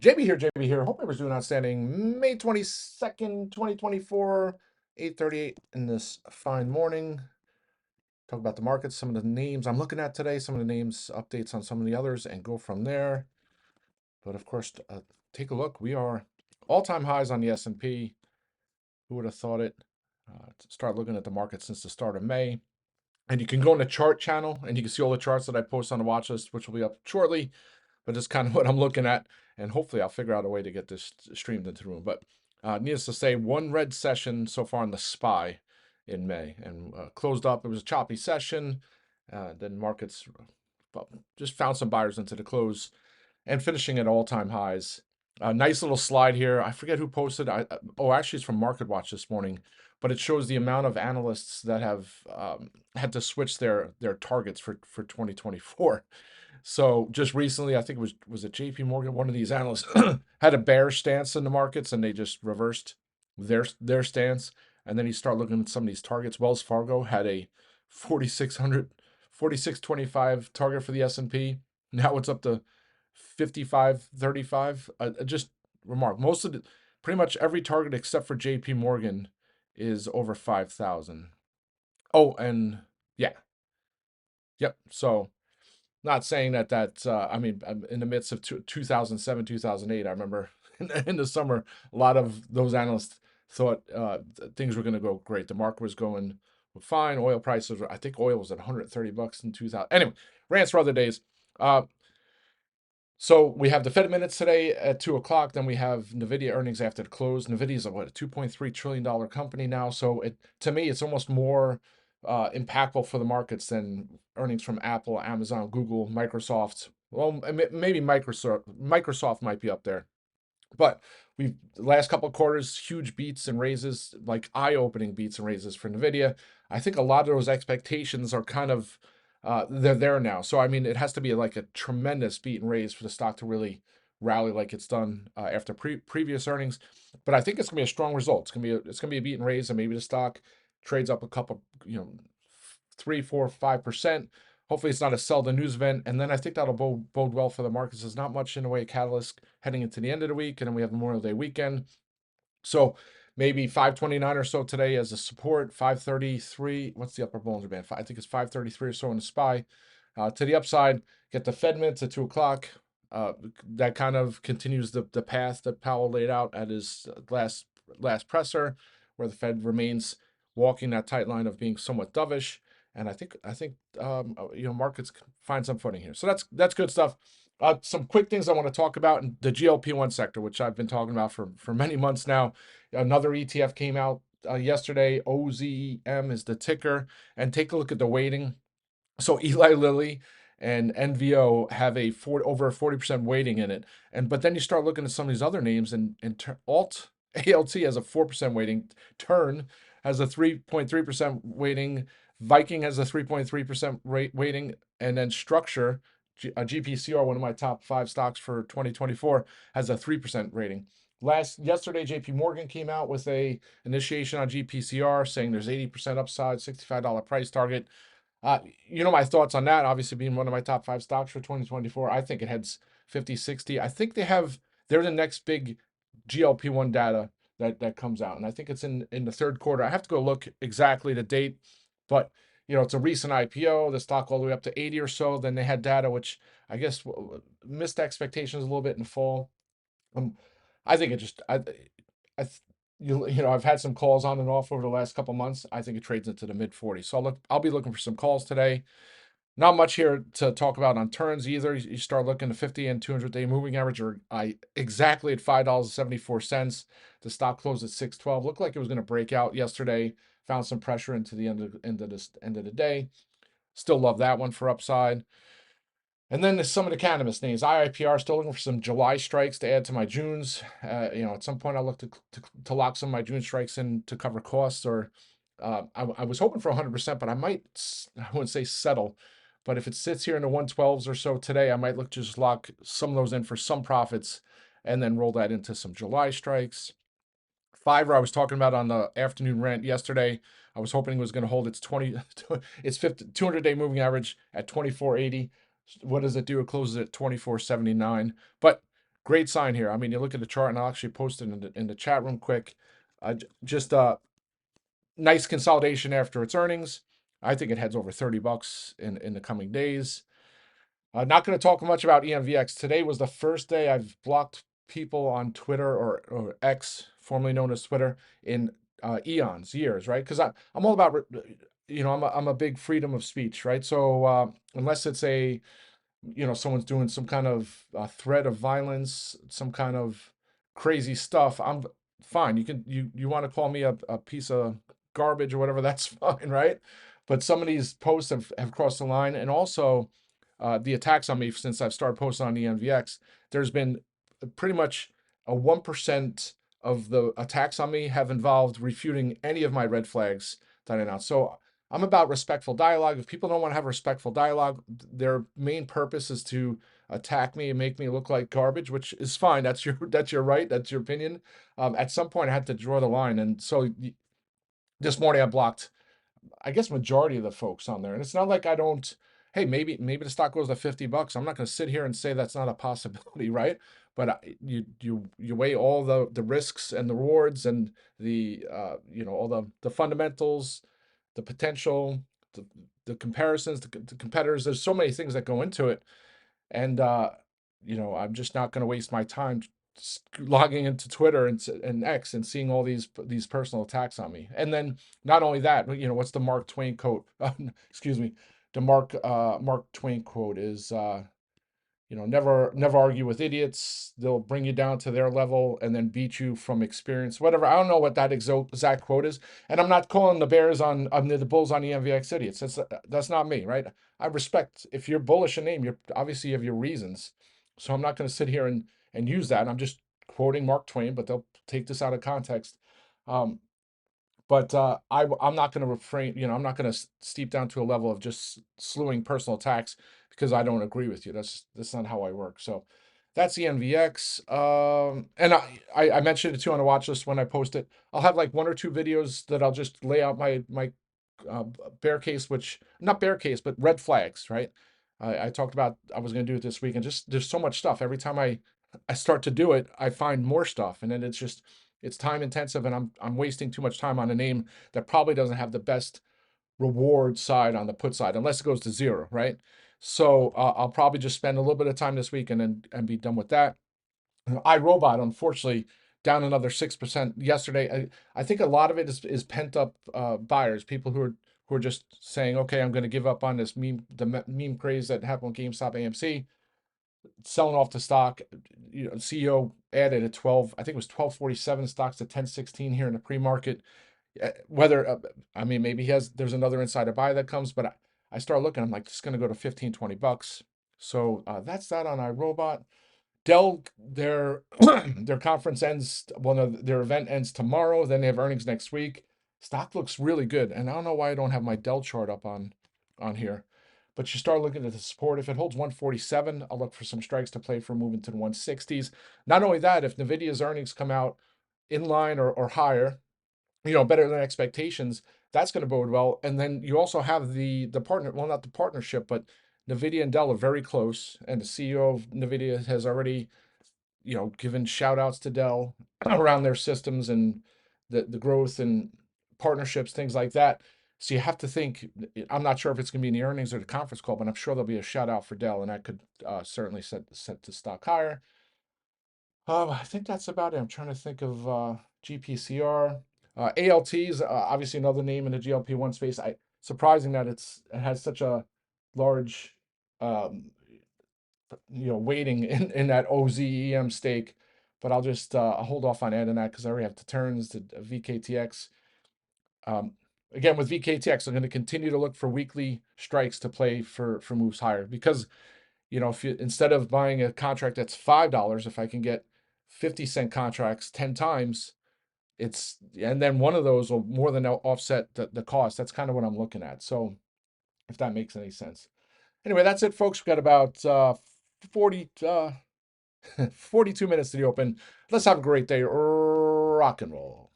JB here. Hope everyone's doing outstanding. May 22nd, 2024, 8:38 in this fine morning. Talk about the markets, some of the names I'm looking at today, some of the names, updates on some of the others, and go from there. But of course, take a look. We are all-time highs on the S&P. Who would have thought it? Start looking at the market since the start of May. And you can go in the chart channel and you can see all the charts that I post on the watch list, which will be up shortly. But it's kind of what I'm looking at, and hopefully I'll figure out a way to get this streamed into the room. But needless to say, one red session so far in the SPY in May, and closed up. It was a choppy session. Then markets just found some buyers into the close and finishing at all-time highs. A nice little slide here. I forget who posted. Actually, it's from Market Watch this morning, but it shows the amount of analysts that have had to switch their targets for 2024. So just recently, I think it was it JP Morgan, one of these analysts had a bear stance in the markets and they just reversed their stance. And then you start looking at some of these targets. Wells Fargo had a 4625 target for the S&P. Now it's up to 5535. Just remark, pretty much every target except for JP Morgan is over 5,000. Oh, and yeah. Yep. So not saying that I mean, I'm in the midst of 2007, 2008. I remember in the summer, a lot of those analysts thought things were going to go great. The market was going fine. Oil prices I think oil was at 130 bucks in 2000. Anyway, rants for other days. So we have the Fed minutes today at 2 o'clock. Then we have NVDA earnings after the close. NVIDIA is a $2.3 trillion company now. So to me, it's almost more impactful for the markets than earnings from Apple, Amazon, Google, Microsoft. Well, maybe Microsoft might be up there. But the last couple of quarters, huge beats and raises, like eye-opening beats and raises for NVIDIA. I think a lot of those expectations are kind of they're there now. So I mean, it has to be like a tremendous beat and raise for the stock to really rally like it's done after previous earnings. But I think it's gonna be a strong result. It's gonna be a beat and raise, and maybe the stock trades up a couple, 3, 4, 5%. Hopefully, it's not a sell the news event, and then I think that'll bode well for the markets. There's not much in the way of catalyst heading into the end of the week, and then we have Memorial Day weekend. So maybe 529 or so today as a support. 533. What's the upper Bollinger Band? I think it's 533 or so in the SPY. To the upside, get the Fed minutes at 2 o'clock. That kind of continues the path that Powell laid out at his last presser, where the Fed remains walking that tight line of being somewhat dovish. And I think markets find some footing here. So that's good stuff. Some quick things I want to talk about in the GLP-1 sector, which I've been talking about for many months now. Another ETF came out yesterday. OZEM is the ticker, and take a look at the weighting. So Eli Lilly and NVO have over a 40% weighting in it, but then you start looking at some of these other names, and ALT has a 4% weighting. Turn has a 3.3% weighting. Viking has a 3.3% weighting, and then Structure, GPCR, one of my top 5 stocks for 2024, has a 3% rating. Yesterday, JP Morgan came out with a initiation on GPCR saying there's 80% upside, $65 price target. My thoughts on that, obviously being one of my top 5 stocks for 2024. I think it heads 50, 60. I think they're the next big GLP-1 data that comes out. And I think it's in the third quarter. I have to go look exactly the date, but it's a recent IPO, the stock all the way up to 80 or so. Then they had data, which I guess missed expectations a little bit in the fall. I think it just, I've had some calls on and off over the last couple months. I think it trades into the mid 40s. So I'll be looking for some calls today. Not much here to talk about on turns either. You start looking at 50 and 200-day moving average are exactly at $5.74. The stock closed at 612. Looked like it was going to break out yesterday. Found some pressure into the end of the day. Still love that one for upside. And then there's some of the cannabis names. IIPR, still looking for some July strikes to add to my Junes. At some point I'll look to lock some of my June strikes in to cover costs, or I was hoping for 100%, but I wouldn't say settle. But if it sits here in the 112s or so today, I might look to just lock some of those in for some profits and then roll that into some July strikes. Fiverr, I was talking about on the afternoon rant yesterday. I was hoping it was going to hold its 200-day moving average at 2480. What does it do? It closes at 2479. But great sign here. I mean, you look at the chart, and I'll actually post it in the chat room quick. Just nice consolidation after its earnings. I think it heads over 30 bucks in the coming days. Not going to talk much about ENVX. Today was the first day I've blocked people on Twitter or X, formerly known as Twitter, in eons, years, right? Because I'm all about, I'm a big freedom of speech, right? So unless it's someone's doing some kind of threat of violence, some kind of crazy stuff, I'm fine. You want to call me a piece of garbage or whatever, that's fine, right? But some of these posts have crossed the line. And also the attacks on me since I've started posting on ENVX, there's been pretty much a 1% of the attacks on me have involved refuting any of my red flags that I announced. So I'm about respectful dialogue. If people don't want to have respectful dialogue, their main purpose is to attack me and make me look like garbage, which is fine. That's your right. That's your opinion. At some point, I had to draw the line, and so this morning I blocked, I guess, majority of the folks on there. And it's not like I don't. Hey, maybe the stock goes to 50 bucks. I'm not going to sit here and say that's not a possibility, right? But you weigh all the risks and the rewards and the all the fundamentals, the potential, the comparisons, the competitors. There's so many things that go into it, and I'm just not going to waste my time logging into Twitter and X and seeing all these personal attacks on me. And then not only that, but what's the Mark Twain quote? Excuse me, the Mark Twain quote is never argue with idiots. They'll bring you down to their level and then beat you from experience. Whatever. I don't know what that exact quote is. And I'm not calling the Bears the Bulls on the MVX idiots. That's not me, right? I respect if you're bullish a name, you're obviously you have your reasons. So I'm not going to sit here and use that. I'm just quoting Mark Twain, but they'll take this out of context. But I'm not going to refrain, I'm not going to steep down to a level of just slewing personal attacks because I don't agree with you. That's not how I work. So that's the NVX. And I mentioned it too on the watch list when I post it. I'll have like one or two videos that I'll just lay out my bear case, which not bear case, but red flags, right? I talked about I was going to do it this week, and just there's so much stuff. Every time I start to do it, I find more stuff, and then it's time intensive, and I'm wasting too much time on a name that probably doesn't have the best reward side on the put side, unless it goes to zero, right? So I'll probably just spend a little bit of time this week and be done with that. iRobot, unfortunately, down another 6% yesterday. I think a lot of it is pent up buyers, people who are just saying, okay, I'm going to give up on the meme craze that happened with GameStop, AMC, selling off the stock. CEO added at 12, I think it was 1247, stocks at 1016 here in the pre-market. Whether I mean, maybe there's another insider buy that comes, but I start looking, I'm like, it's going to go to 15, 20 bucks. So that's that on iRobot. DELL, their their conference ends, well, no, their event ends tomorrow. Then they have earnings next week. Stock looks really good, and I don't know why I don't have my DELL chart up on here. But you start looking at the support. If it holds 147, I'll look for some strikes to play for moving to the 160s. Not only that, if NVIDIA's earnings come out in line or higher, better than expectations, that's going to bode well. And then you also have the partner, well, not the partnership, but NVIDIA and Dell are very close. And the CEO of NVIDIA has already, given shout outs to Dell around their systems and the growth and partnerships, things like that. So you have to think, I'm not sure if it's going to be in the earnings or the conference call, but I'm sure there'll be a shout out for Dell, and that could certainly set the stock higher. I think that's about it. I'm trying to think of GPCR. ALTs, obviously another name in the GLP-1 space. Surprising that it has such a large, weighting in that OZEM stake, but I'll hold off on adding that because I already have the turns to VKTX. Again, with VKTX, I'm going to continue to look for weekly strikes to play for moves higher because, if you, instead of buying a contract that's $5, if I can get 50-cent contracts 10 times, and then one of those will more than offset the cost. That's kind of what I'm looking at. So if that makes any sense. Anyway, that's it, folks. We've got about 42 minutes to the open. Let's have a great day. Rock and roll.